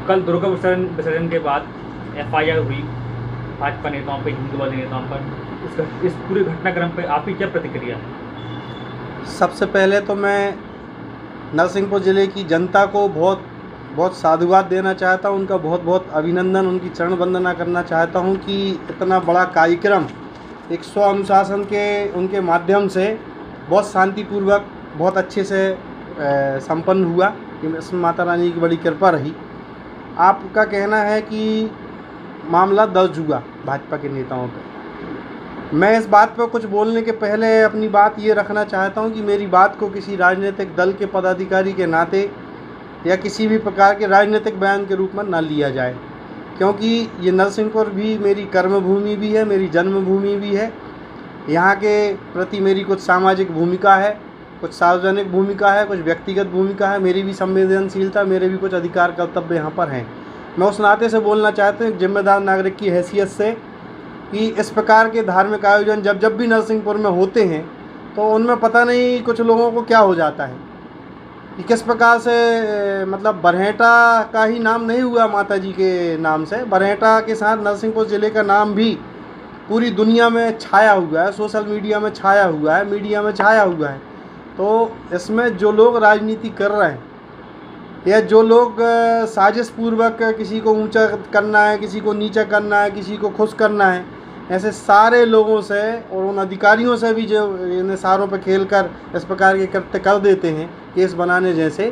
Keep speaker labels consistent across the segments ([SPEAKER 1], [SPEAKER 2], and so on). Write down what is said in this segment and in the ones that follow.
[SPEAKER 1] कल दुर्गा विसर्जन के बाद एफआईआर हुई भाजपा नेताओं पे, हिंदूवादी नेताओं पर। इस पूरे घटनाक्रम पे आपकी क्या प्रतिक्रिया है?
[SPEAKER 2] सबसे पहले तो मैं नरसिंहपुर ज़िले की जनता को बहुत बहुत साधुवाद देना चाहता हूं, उनका बहुत बहुत अभिनंदन, उनकी चरण वंदना करना चाहता हूं कि इतना बड़ा कार्यक्रम एक स्व अनुशासन के उनके माध्यम से बहुत शांतिपूर्वक बहुत अच्छे से संपन्न हुआ। इसमें माता रानी की बड़ी कृपा रही। आपका कहना है कि मामला दर्ज हुआ भाजपा के नेताओं पर। मैं इस बात पर कुछ बोलने के पहले अपनी बात ये रखना चाहता हूं कि मेरी बात को किसी राजनीतिक दल के पदाधिकारी के नाते या किसी भी प्रकार के राजनीतिक बयान के रूप में ना लिया जाए, क्योंकि ये नरसिंहपुर भी मेरी कर्मभूमि भी है, मेरी जन्मभूमि भी है। यहाँ के प्रति मेरी कुछ सामाजिक भूमिका है, कुछ सार्वजनिक भूमिका है, कुछ व्यक्तिगत भूमिका है, मेरी भी संवेदनशीलता, मेरे भी कुछ अधिकार कर्तव्य यहाँ पर हैं। मैं उस नाते से बोलना चाहता हूँ जिम्मेदार नागरिक की हैसियत से कि इस प्रकार के धार्मिक आयोजन जब भी नरसिंहपुर में होते हैं तो उनमें पता नहीं कुछ लोगों को क्या हो जाता है कि किस प्रकार से मतलब बरहेटा का ही नाम नहीं हुआ माता जी के नाम से, बरहेटा के साथ नरसिंहपुर ज़िले का नाम भी पूरी दुनिया में छाया हुआ है, सोशल मीडिया में छाया हुआ है, मीडिया में छाया हुआ है। तो इसमें जो लोग राजनीति कर रहे हैं या जो लोग साजिश पूर्वक किसी को ऊंचा करना है, किसी को नीचा करना है, किसी को खुश करना है, ऐसे सारे लोगों से और उन अधिकारियों से भी जो इन इशारों पर खेलकर इस प्रकार के कृत्य कर देते हैं केस बनाने जैसे,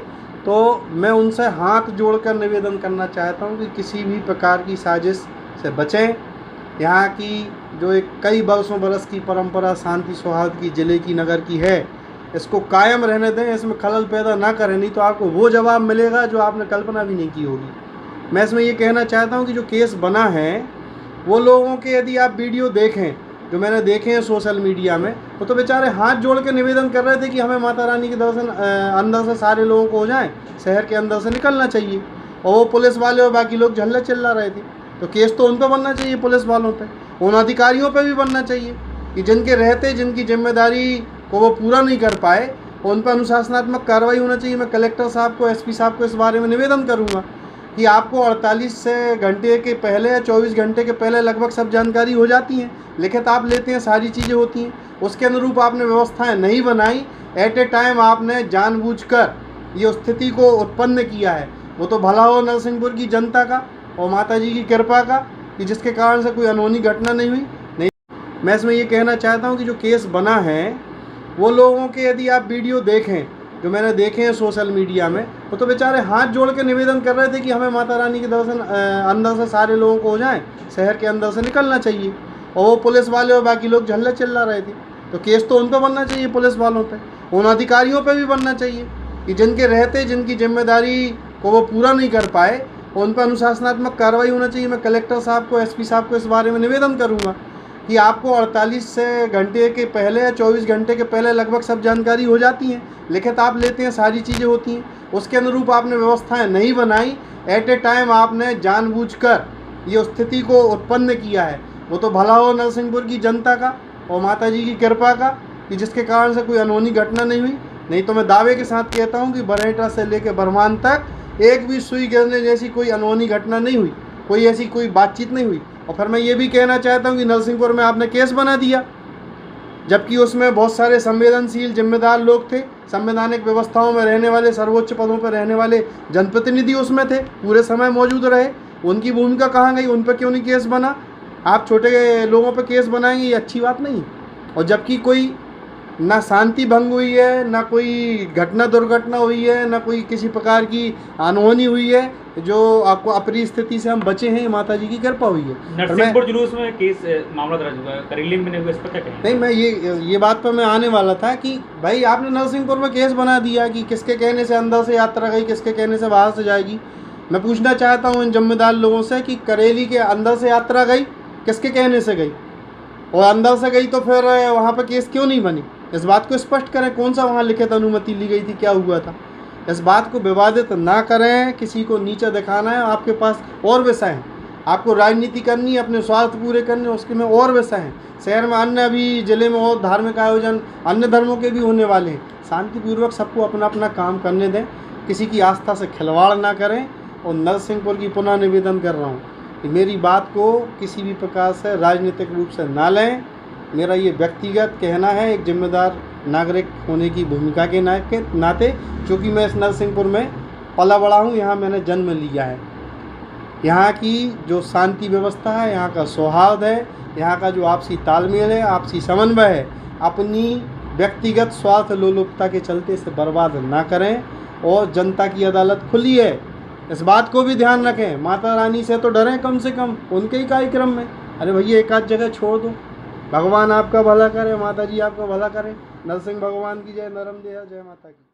[SPEAKER 2] तो मैं उनसे हाथ जोड़कर निवेदन करना चाहता हूं कि किसी भी प्रकार की साजिश से बचें। यहाँ की जो एक कई बरस की परंपरा शांति सौहार्द की ज़िले की नगर की है, इसको कायम रहने दें, इसमें खलल पैदा ना करें, नहीं तो आपको वो जवाब मिलेगा जो आपने कल्पना भी नहीं की होगी। मैं इसमें ये कहना चाहता हूँ कि जो केस बना है वो लोगों के यदि आप वीडियो देखें जो मैंने देखे हैं सोशल मीडिया में, वो तो बेचारे हाथ जोड़ के निवेदन कर रहे थे कि हमें माता रानी के दर्शन अंदर से सारे लोगों को हो जाएं, शहर के अंदर से निकलना चाहिए, और वो पुलिस वाले और बाकी लोग झल्ला चिल्ला रहे थे। तो केस तो उन पर बनना चाहिए, पुलिस वालों पर, उन अधिकारियों पर भी बनना चाहिए कि जिनके रहते जिनकी जिम्मेदारी को वो पूरा नहीं कर पाए, उन पर अनुशासनात्मक कार्रवाई होना चाहिए। मैं कलेक्टर साहब को, एसपी साहब को इस बारे में निवेदन करूँगा कि आपको 48 घंटे के पहले या 24 घंटे के पहले लगभग सब जानकारी हो जाती हैं, लिखित आप लेते हैं, सारी चीज़ें होती हैं, उसके अनुरूप आपने व्यवस्थाएं नहीं बनाई, एट ए टाइम आपने जानबूझकर ये स्थिति को उत्पन्न किया है। वो तो भला हो नरसिंहपुर की जनता का और माता जी की कृपा का कि जिसके कारण से कोई अनहोनी घटना नहीं हुई। नहीं, मैं इसमें ये कहना चाहता हूँ कि जो केस बना है वो लोगों के यदि आप वीडियो देखें जो मैंने देखे हैं सोशल मीडिया में, वो तो बेचारे हाथ जोड़ के निवेदन कर रहे थे कि हमें माता रानी के दर्शन अंदर से सारे लोगों को हो जाएं, शहर के अंदर से निकलना चाहिए, और वो पुलिस वाले और बाकी लोग झल्ला चिल्ला रहे थे। तो केस तो उन पर बनना चाहिए, पुलिस वालों पे, उन अधिकारियों पे भी बनना चाहिए कि जिनके रहते जिनकी जिम्मेदारी को वो पूरा नहीं कर पाए, उन पर अनुशासनात्मक कार्रवाई होना चाहिए। मैं कलेक्टर साहब को, एसपी साहब को इस बारे में निवेदन करूँगा कि आपको 48 घंटे के पहले या 24 घंटे के पहले लगभग सब जानकारी हो जाती हैं, लिखित आप लेते हैं, सारी चीज़ें होती हैं, उसके अनुरूप आपने व्यवस्थाएं नहीं बनाई, एट ए टाइम आपने जानबूझकर ये स्थिति को उत्पन्न किया है। वो तो भला हो नरसिंहपुर की जनता का और माता जी की कृपा का कि जिसके कारण से कोई अनहोनी घटना नहीं हुई। नहीं तो मैं दावे के साथ कहता हूँ कि बरहेटा से लेकर बरमान तक एक भी सुई गिरने जैसी कोई अनहोनी घटना नहीं हुई, कोई ऐसी कोई बातचीत नहीं हुई। और फिर मैं ये भी कहना चाहता हूँ कि नरसिंहपुर में आपने केस बना दिया, जबकि उसमें बहुत सारे संवेदनशील जिम्मेदार लोग थे, संवैधानिक व्यवस्थाओं में रहने वाले, सर्वोच्च पदों पर रहने वाले जनप्रतिनिधि उसमें थे, पूरे समय मौजूद रहे। उनकी भूमिका कहाँ गई? उन पर क्यों नहीं केस बना? आप छोटे लोगों पर केस बनाएंगे, ये अच्छी बात नहीं। और जबकि कोई ना शांति भंग हुई है, ना कोई घटना दुर्घटना हुई है, ना कोई किसी प्रकार की अनहोनी हुई है, जो आपको अप्रिय स्थिति से हम बचे हैं, माता जी की कृपा हुई है।
[SPEAKER 1] नरसिंहपुर जुलूस में केस मामला दर्ज हुआ है, करेली में नहीं हुआ, इस पर क्या कहें?
[SPEAKER 2] नहीं, मैं ये बात पर मैं आने वाला था कि भाई आपने नरसिंहपुर में केस बना दिया कि किसके कहने से अंदर से यात्रा गई, किसके कहने से बाहर से जाएगी। मैं पूछना चाहता हूँ इन जिम्मेदार लोगों से कि करेली के अंदर से यात्रा गई, किसके कहने से गई, और अंदर से गई तो फिर वहाँ पर केस क्यों नहीं बनी? इस बात को स्पष्ट करें, कौन सा वहाँ लिखित अनुमति ली गई थी, क्या हुआ था? इस बात को विवादित ना करें, किसी को नीचा दिखाना है, आपके पास और विषय हैं, आपको राजनीति करनी है, अपने स्वार्थ पूरे करने, उसके में और विषय हैं। शहर में अन्य अभी ज़िले में और धार्मिक आयोजन अन्य धर्मों के भी होने वाले हैं। शांतिपूर्वक सबको अपना अपना काम करने दें, किसी की आस्था से खिलवाड़ ना करें। और नरसिंहपुर की पुनः निवेदन कर रहा हूँ कि मेरी बात को किसी भी प्रकार से राजनीतिक रूप से ना लें। मेरा ये व्यक्तिगत कहना है एक जिम्मेदार नागरिक होने की भूमिका के नाते, क्योंकि मैं इस नरसिंहपुर में पला बड़ा हूँ, यहाँ मैंने जन्म लिया है। यहाँ की जो शांति व्यवस्था है, यहाँ का सौहार्द है, यहाँ का जो आपसी तालमेल है, आपसी समन्वय है, अपनी व्यक्तिगत स्वार्थ लोलुपता के चलते इसे बर्बाद ना करें। और जनता की अदालत खुली है, इस बात को भी ध्यान रखें। माता रानी से तो डरें कम से कम, उनके ही कार्यक्रम में। अरे भैया एक आध जगह छोड़ दो। भगवान आपका भला करे, माता जी आपका भला करें। नरसिंह भगवान की जय, नरम जय, जय माता की।